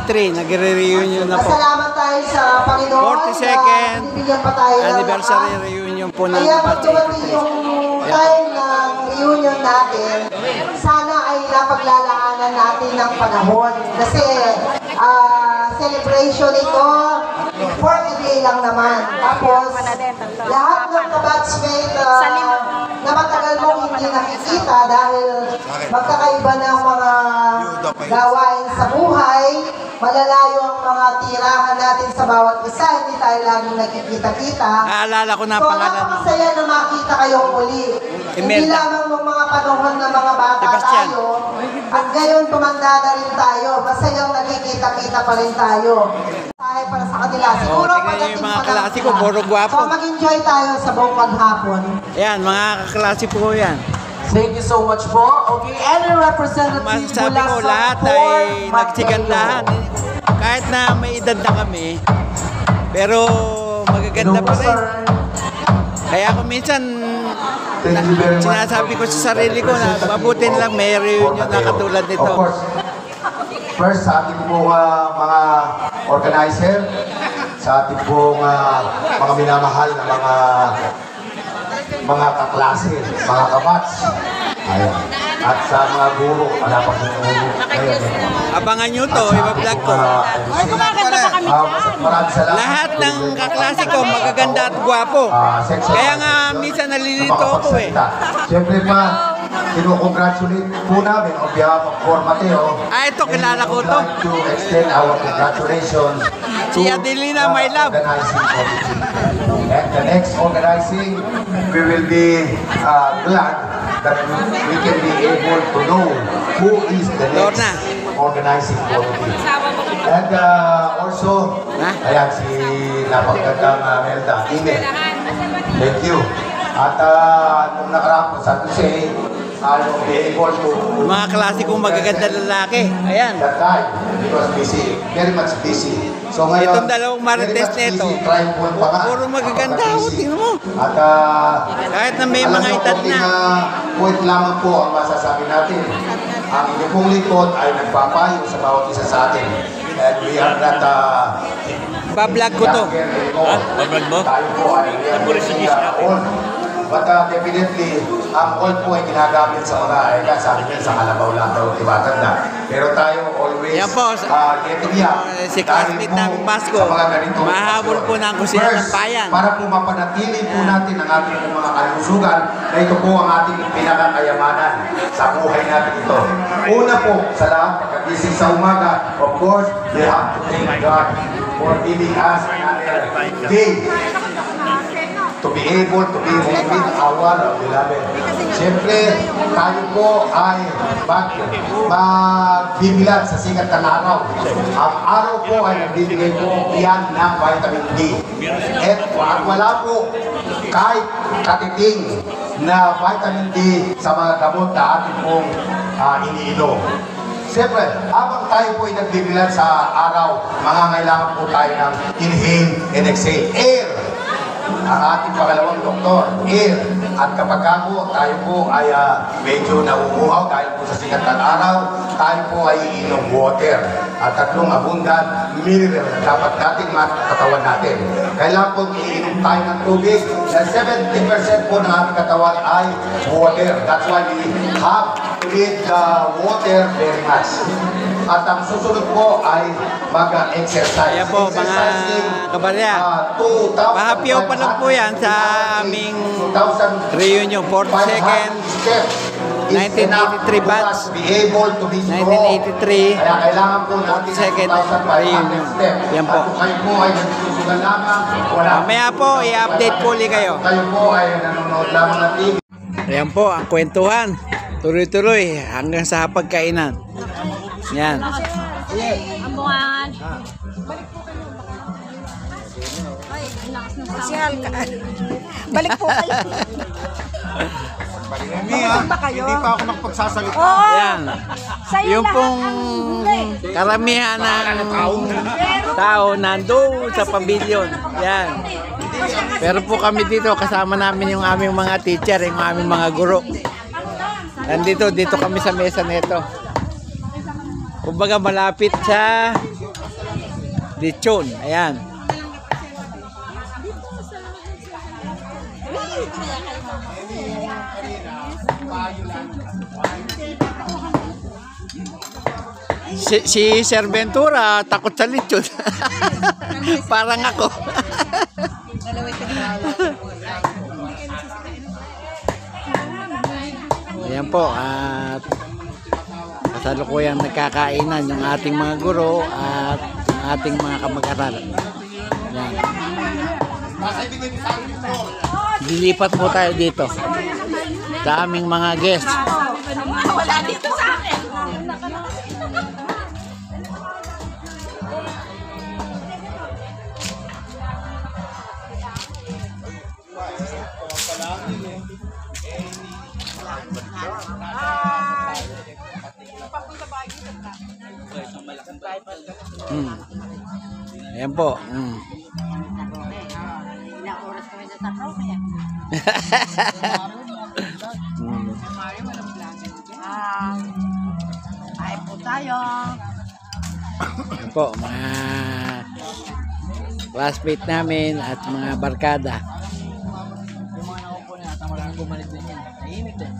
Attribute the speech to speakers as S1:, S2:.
S1: 1983, nagre-reunion na po.
S2: Salamat tayo sa Panginoon.
S1: 42nd
S2: pa tayo
S1: anniversary reunion po ng
S2: kaya pag
S1: Batch
S2: dumating yung time ng reunion natin, sana ay napaglalaanan natin ng panahon. Kasi celebration ito, for a day lang naman. Tapos, lahat ng kabatchmate na matagal mong hindi nakikita dahil magkakaiba ng mga gawain sa buhay, malalayo ang mga tirahan natin sa bawat isa, hindi tayo laging nagkikita-kita.
S1: Naalala ko na
S2: So,
S1: pangalan.
S2: napakasaya na makita kayong muli. Hindi lamang ng mga panahon ng mga bata
S1: Sebastian.
S2: tayo, at ngayon tumanda na rin tayo, masayang nagkikita-kita pa rin tayo. Tayo para sa kanila. Siguro
S1: tingnan niyo yung mga klase ko, puro gwapo.
S2: So, mag-enjoy tayo sa buong maghapon.
S1: Ayan, mga kaklase po yan.
S2: Thank you so much po. Okay, any representative
S1: Masasabi ko lahat ay nagsigandahan. Kahit na may edad na kami, pero magaganda pa rin. Kaya kung minsan, sinasabi ko sa sarili ko na mabutin lang may reunion na katulad nito.
S3: Of course, first sa ating pong mga organizer, sa ating pong mga minamahal na mga kaklase, mga kabats. Ayan. At sa mga guro, malapag sa guro.
S1: Abangan nyo to, iba-vlog ko.
S3: Maraming salamat.
S1: Lahat ng kaklase ko magaganda at gwapo. Kaya nga minsan nalilito ako eh.
S3: Siyempre pa, kinukongratulate po namin on behalf of Core Mateo.
S1: Ito, kilala ko to.
S3: To extend our congratulations
S1: Si Adelina, my love.
S3: organizing committee. And the next organizing, we will be glad that we can be able to know who is the next organizing committee. And also, ayan si napagandang Melda, email. Thank you. At nung nakaraan po, sabi siya, be able to...
S1: Mga klase kong magaganda lalaki. Ayan.
S3: That time, it was busy, very much busy. So ngayon,
S1: Itong dalawang marites nito, puro magaganda ako, tingnan mo.
S3: At
S1: kahit na may mga edad na.
S3: Point lamang po ang masasabi natin. Ang inyong pong lingkod ay nagpapayo sa bawat isa sa atin. And we are not...
S1: Bablog ko to.
S3: Bablog mo? Tayo po ay old. But definitely, ang old po ay ginagamit sa mga, sabi niya, sa kalabaw lang daw, tibatanda. Pero tayo always
S1: yan po,
S3: getting young.
S1: si classmate ng Pasko, mahabol po ng kusina ng bayan.
S3: Para po mapanatili po natin ang ating mga kalusugan, na ito po ang ating pinakakayamanan sa buhay natin ito. Una po, sa lahat, pagkagising sa umaga, of course, we have to thank God for giving us another day to be able to be with our beloved. Siyempre, tayo po ay magbibilat sa sikat ng araw. Ang araw po ay nagbibigay po yan ng vitamin D. At wala po kahit katiting na vitamin D sa mga gamot na ating pong iniinom. Siyempre, habang tayo po ay nagbibilat sa araw, mangangailangan po tayo ng inhale and exhale. Air! Ang ating pangalawang doktor, air. At kapag po tayo po ay medyo nauuhaw dahil po sa sikat ng araw, tayo po ay iinom water. At tatlong abundant mineral na dapat natin katawan natin. Kailangan po iinom tayo ng tubig na 70% po ng ating katawan ay water. That's why we have to eat water very much. At ang susunod po ay mag-exercise.
S1: Kaya po, mga kabarya, mahapyaw pa lang po yan sa aming reunion, 42nd 1983 batch, 1983 42nd reunion. Yan po. Mamaya po, i-update po ulit kayo.
S3: Kayo po ay nanonood lamang ng TV.
S1: Ayan po, ang kwentuhan. Tuloy-tuloy hanggang sa pagkainan. Yan.
S4: Ang bungangan. Balik po kayo.
S3: Hindi pa ako nakapagsasalita.
S4: Oo.
S1: Yan. Yung pong karamihan ng tao nandun sa pavilion. Yan. Pero po kami dito, kasama namin yung aming mga teacher, yung aming mga guro. Nandito, dito kami sa mesa nito. Kumbaga malapit sa lechon. Ayan. Si Sir Ventura takot sa lechon. Parang ako. Ayan po, at kasalukuyang nagkakainan yung ating mga guro at yung ating mga kamag-aral. Ayan. Lilipat po tayo dito sa aming mga guests.
S4: Wala dito sa akin.
S1: Ayan po.
S4: Ilang oras kami sa takraw kaya. Kain po tayo.
S1: Ayan po, mga classmate namin at mga barkada.
S5: Yung mga nakaupo na at ang maraming bumalik din yan. Tahimik din.